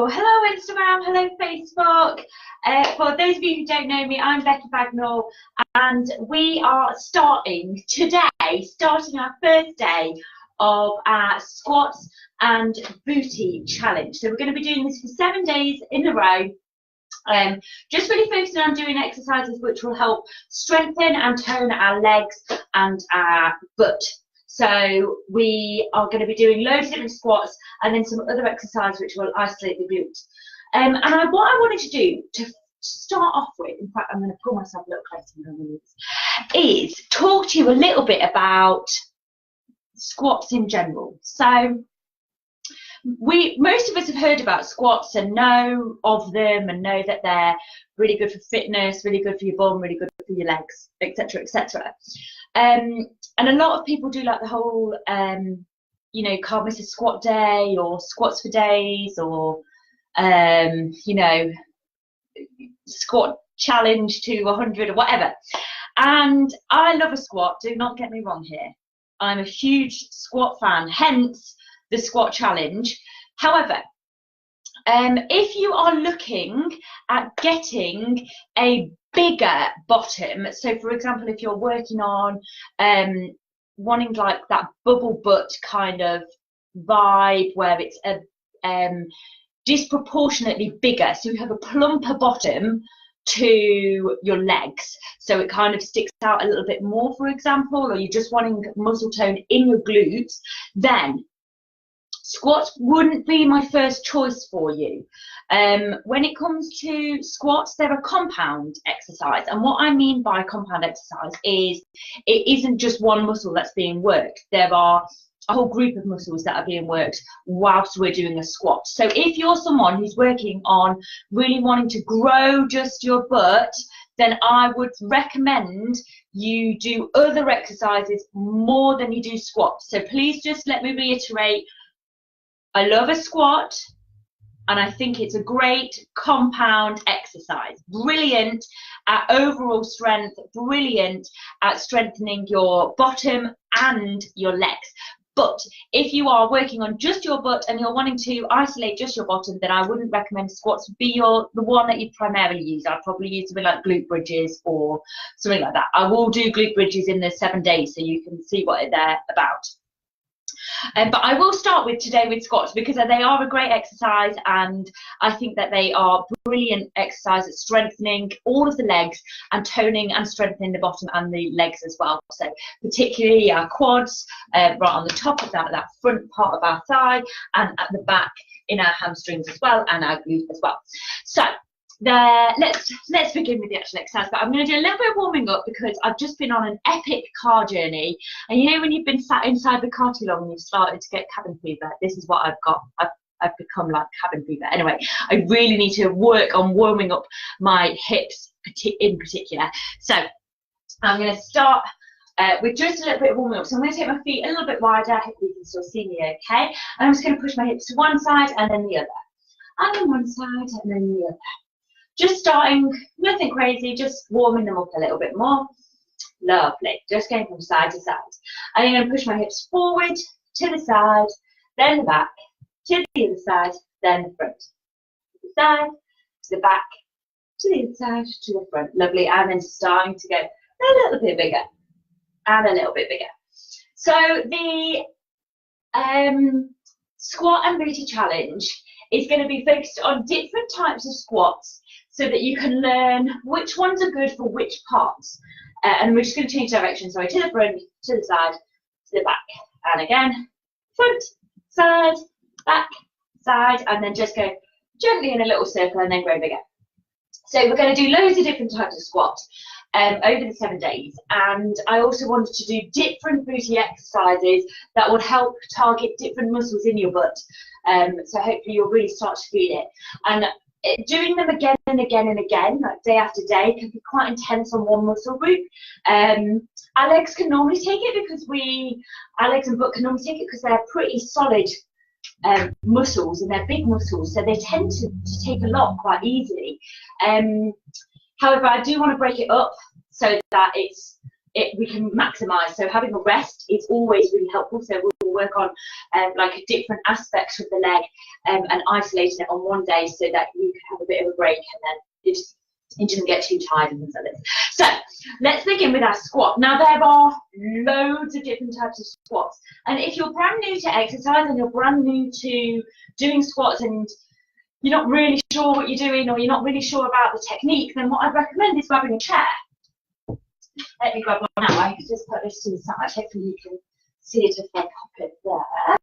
Oh, hello Instagram, hello Facebook. For those of you who don't know me, I'm Becky Bagnall, and we are starting our first day of our squats and booty challenge. So we're going to be doing this for 7 days in a row. Just really focusing on doing exercises which will help strengthen and tone our legs and our butt. So we are going to be doing loads of different squats and then some other exercises which will isolate the glutes. What I wanted to do to start off with, in fact I'm going to pull myself a little closer, is talk to you a little bit about squats in general. So most of us have heard about squats and know of them and know that they're really good for fitness, really good for your bum, really good for your legs, etc., etc. And a lot of people do like the whole, you know, can't miss a squat day or squats for days or, you know, squat challenge to 100 or whatever. And I love a squat, do not get me wrong here. I'm a huge squat fan, hence the squat challenge. However, if you are looking at getting a bigger bottom, so for example, if you're working on wanting like that bubble butt kind of vibe where it's a disproportionately bigger, so you have a plumper bottom to your legs, so it kind of sticks out a little bit more, for example, or you're just wanting muscle tone in your glutes, then squats wouldn't be my first choice for you. When it comes to squats, they're a compound exercise. And what I mean by compound exercise is it isn't just one muscle that's being worked. There are a whole group of muscles that are being worked whilst we're doing a squat. So if you're someone who's working on really wanting to grow just your butt, then I would recommend you do other exercises more than you do squats. So please just let me reiterate, I love a squat, and I think it's a great compound exercise. Brilliant at overall strength, brilliant at strengthening your bottom and your legs. But if you are working on just your butt and you're wanting to isolate just your bottom, then I wouldn't recommend squats would be the one that you'd primarily use. I'd probably use something like glute bridges or something like that. I will do glute bridges in the 7 days so you can see what they're about. But I will start today with squats because they are a great exercise, and I think that they are brilliant exercise at strengthening all of the legs and toning and strengthening the bottom and the legs as well. So particularly our quads, right on the top of that front part of our thigh, and at the back in our hamstrings as well, and our glute as well. So let's begin with the actual exercise, but I'm going to do a little bit of warming up because I've just been on an epic car journey, and you know when you've been sat inside the car too long and you've started to get cabin fever, this is what I've got. I've become like cabin fever. Anyway, I really need to work on warming up my hips in particular. So I'm going to start with just a little bit of warming up. So I'm going to take my feet a little bit wider, hopefully you can still see me okay, and I'm just going to push my hips to one side and then the other, and then one side and then the other. Just starting, nothing crazy, just warming them up a little bit more. Lovely. Just going from side to side. I'm going to push my hips forward, to the side, then the back, to the other side, then the front. To the side, to the back, to the other side, to the front. Lovely. And then starting to go a little bit bigger and a little bit bigger. So the squat and booty challenge is going to be focused on different types of squats, so that you can learn which ones are good for which parts. And we're just going to change direction, sorry, to the front, to the side, to the back. And again, front, side, back, side, and then just go gently in a little circle and then grow bigger. So we're going to do loads of different types of squats over the 7 days. And I also wanted to do different booty exercises that would help target different muscles in your butt. So hopefully you'll really start to feel it. And doing them again and again and again, like day after day, can be quite intense on one muscle group. Our legs can normally take it because our legs and butt can normally take it because they're pretty solid muscles and they're big muscles, so they tend to take a lot quite easily. However, I do want to break it up so that it's we can maximise. So having a rest is always really helpful. So we'll work on like a different aspects of the leg and isolating it on one day so that you can have a bit of a break, and then you didn't get too tired and things like this. So let's begin with our squat. Now there are loads of different types of squats, and if you're brand new to exercise and you're brand new to doing squats and you're not really sure what you're doing, or you're not really sure about the technique, then what I'd recommend is grabbing a chair. Let me grab one now. I can just put this to the side. Hopefully you can see it if I pop it there.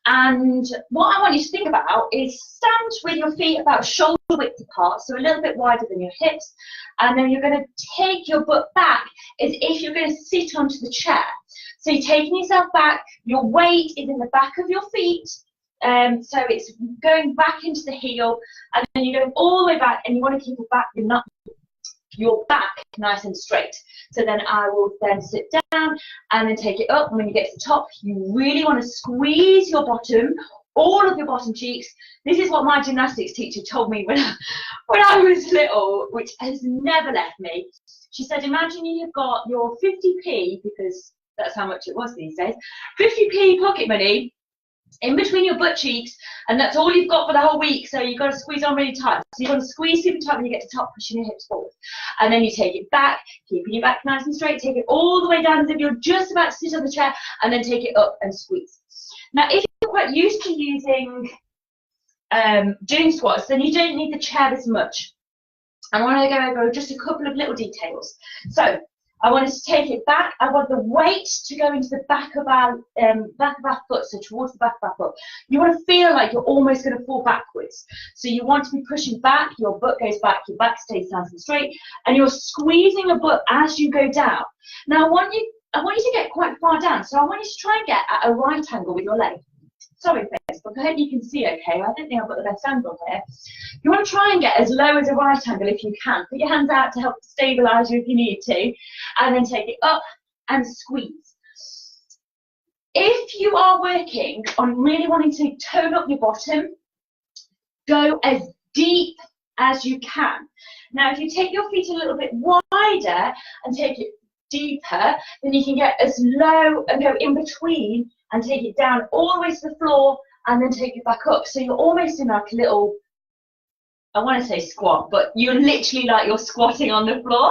And what I want you to think about is stand with your feet about shoulder width apart, so a little bit wider than your hips, and then you're going to take your butt back as if you're going to sit onto the chair. So you're taking yourself back, your weight is in the back of your feet, so it's going back into the heel, and then you're going all the way back, and you want to keep your back nice and straight. So then I will then sit down and then take it up, and when you get to the top, you really want to squeeze your bottom, all of your bottom cheeks. This is what my gymnastics teacher told me when I was little, which has never left me. She said, imagine you've got your 50p, because that's how much it was these days, 50p pocket money in between your butt cheeks, and that's all you've got for the whole week, so you've got to squeeze on really tight. So you want to squeeze super tight when you get to the top, pushing your hips forward. And then you take it back, keeping your back nice and straight, take it all the way down as if you're just about to sit on the chair, and then take it up and squeeze. Now, if you're quite used to using doing squats, then you don't need the chair as much. I want to go over just a couple of little details. So I want us to take it back. I want the weight to go into the back of our foot, so towards the back of our foot. You want to feel like you're almost going to fall backwards. So you want to be pushing back, your butt goes back, your back stays nice and straight, and you're squeezing your butt as you go down. Now I want you to get quite far down, so I want you to try and get at a right angle with your leg. Sorry, Facebook, I hope you can see okay. I don't think I've got the best angle here. You want to try and get as low as a right angle if you can. Put your hands out to help stabilise you if you need to, and then take it up and squeeze. If you are working on really wanting to tone up your bottom, go as deep as you can. Now, if you take your feet a little bit wider and take it deeper, then you can get as low and go in between and take it down all the way to the floor and then take it back up. So you're almost in like a little, I want to say squat, but you're literally like you're squatting on the floor.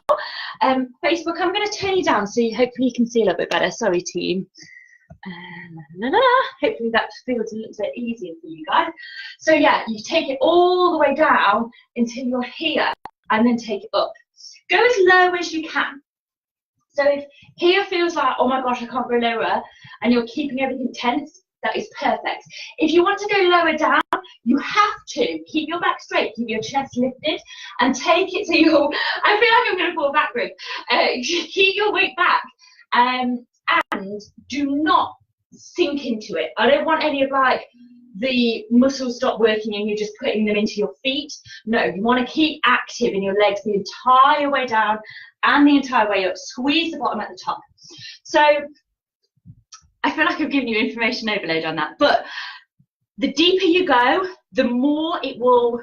Facebook, I'm going to turn you down so hopefully you can see a little bit better. Sorry, team. Hopefully that feels a little bit easier for you guys. So yeah, you take it all the way down until you're here and then take it up. Go as low as you can. So if here feels like, oh my gosh, I can't go lower, and you're keeping everything tense, that is perfect. If you want to go lower down, you have to keep your back straight, keep your chest lifted, and take it to your, I feel like I'm going to fall backwards. Keep your weight back, and do not sink into it. I don't want any of like the muscles stop working and you're just putting them into your feet. No, you want to keep active in your legs the entire way down and the entire way up. Squeeze the bottom at the top. So I feel like I've given you information overload on that, but the deeper you go, the more it will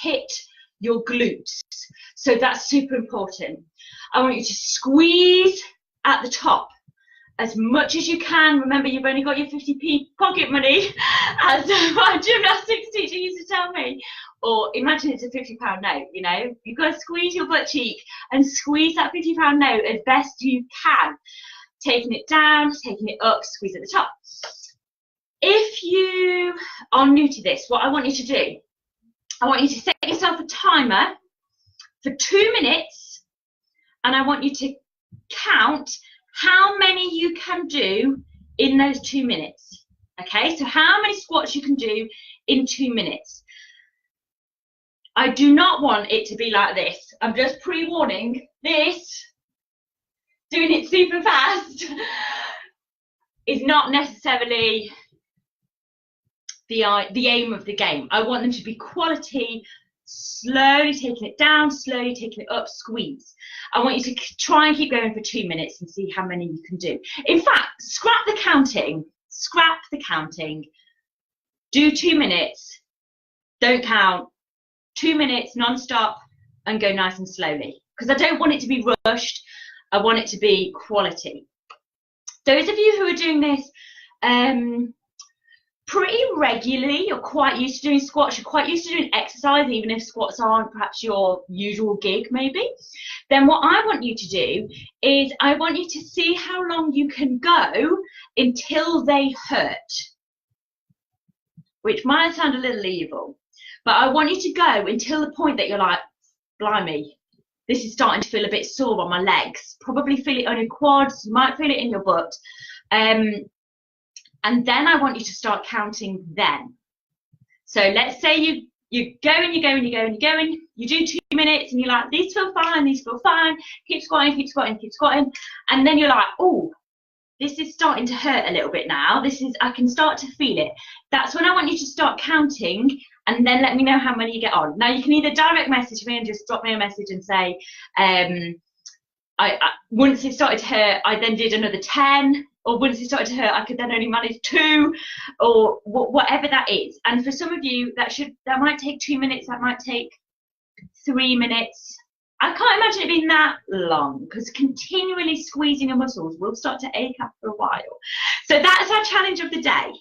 hit your glutes. So that's super important. I want you to squeeze at the top as much as you can. Remember, you've only got your 50p pocket money, as my gymnastics teacher used to tell me. Or imagine it's a £50 note, you know. You've got to squeeze your butt cheek and squeeze that £50 note as best you can. Taking it down, taking it up, squeeze at the top. If you are new to this, what I want you to do, I want you to set yourself a timer for 2 minutes, and I want you to count how many you can do in those 2 minutes. Okay, so how many squats you can do in 2 minutes. I do not want it to be like this. I'm just pre-warning this. Doing it super fast is not necessarily the aim of the game. I want them to be quality, slowly taking it down, slowly taking it up, squeeze. I want you to try and keep going for 2 minutes and see how many you can do. In fact, scrap the counting. Scrap the counting. Do 2 minutes. Don't count. 2 minutes non-stop and go nice and slowly. because I don't want it to be rushed. I want it to be quality. Those of you who are doing this pretty regularly, you're quite used to doing squats, you're quite used to doing exercise, even if squats aren't perhaps your usual gig maybe, then what I want you to do is I want you to see how long you can go until they hurt, which might sound a little evil, but I want you to go until the point that you're like, blimey, this is starting to feel a bit sore on my legs. Probably feel it on your quads, you might feel it in your butt. And then I want you to start counting then. So let's say you go and you go and you go and you go and you do 2 minutes and you're like, these feel fine, these feel fine, keep squatting, keep squatting, keep squatting. And then you're like, oh, this is starting to hurt a little bit now. I can start to feel it. That's when I want you to start counting and then let me know how many you get on. Now you can either direct message me and just drop me a message and say, once it started to hurt, I then did another 10. Or once it started to hurt, I could then only manage 2, or whatever that is. And for some of you, that might take 2 minutes, that might take 3 minutes. I can't imagine it being that long, because continually squeezing your muscles will start to ache after a while. So that's our challenge of the day,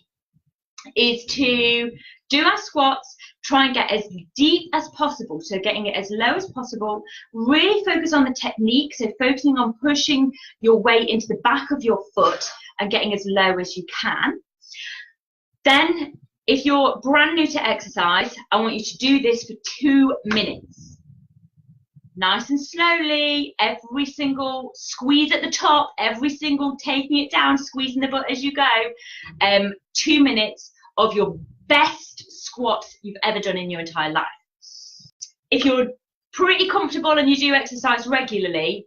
is to do our squats, try and get as deep as possible, so getting it as low as possible, really focus on the technique, so focusing on pushing your weight into the back of your foot and getting as low as you can. Then, if you're brand new to exercise, I want you to do this for 2 minutes. Nice and slowly, every single squeeze at the top, every single taking it down, squeezing the butt as you go. 2 minutes of your best squats you've ever done in your entire life. If you're pretty comfortable and you do exercise regularly,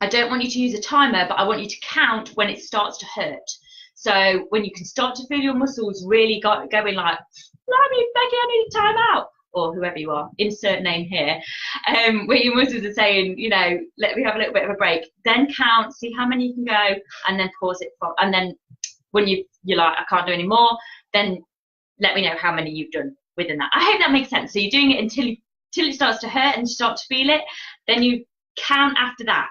I don't want you to use a timer, but I want you to count when it starts to hurt. So when you can start to feel your muscles really going like, Becky, I need a time out, or whoever you are, insert name here, where your muscles are saying, you know, let me have a little bit of a break. Then count, see how many you can go, and then pause it. And then when you're like, I can't do any more, then let me know how many you've done within that. I hope that makes sense. So you're doing it until it starts to hurt and you start to feel it. Then you count after that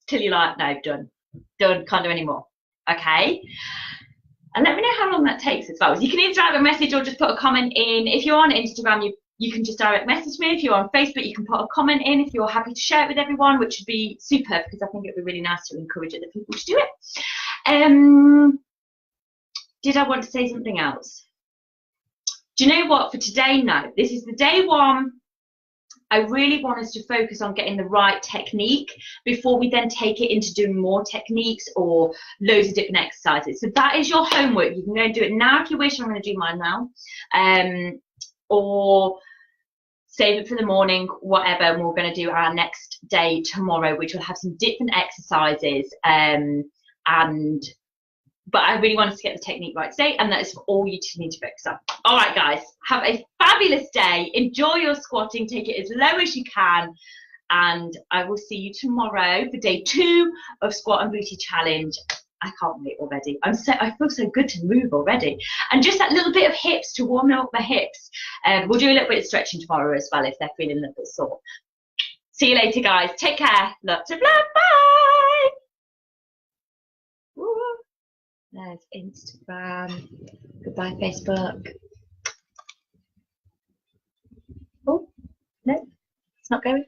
till you're like, no, done, can't do any more. Okay. And let me know how long that takes as well. You can either direct a message or just put a comment in. If you're on Instagram, you can just direct message me. If you're on Facebook, you can put a comment in if you're happy to share it with everyone, which would be super, because I think it would be really nice to encourage other people to do it. Did I want to say something else? Do you know what? For today, no. This is the day one. I really want us to focus on getting the right technique before we then take it into doing more techniques or loads of different exercises. So that is your homework. You can go and do it now if you wish. I'm going to do mine now. Or save it for the morning, whatever. And we're going to do our next day tomorrow, which will have some different exercises. But I really want us to get the technique right today, and that is all you need to focus on. All right, guys, have a fabulous day. Enjoy your squatting. Take it as low as you can, and I will see you tomorrow for day 2 of Squat and Booty Challenge. I can't wait already. I feel so good to move already, and just that little bit of hips to warm up the hips. We'll do a little bit of stretching tomorrow as well if they're feeling a little bit sore. See you later, guys. Take care. Lots of love. Bye. Woo. There's Instagram. Goodbye, Facebook. Oh, no, it's not going.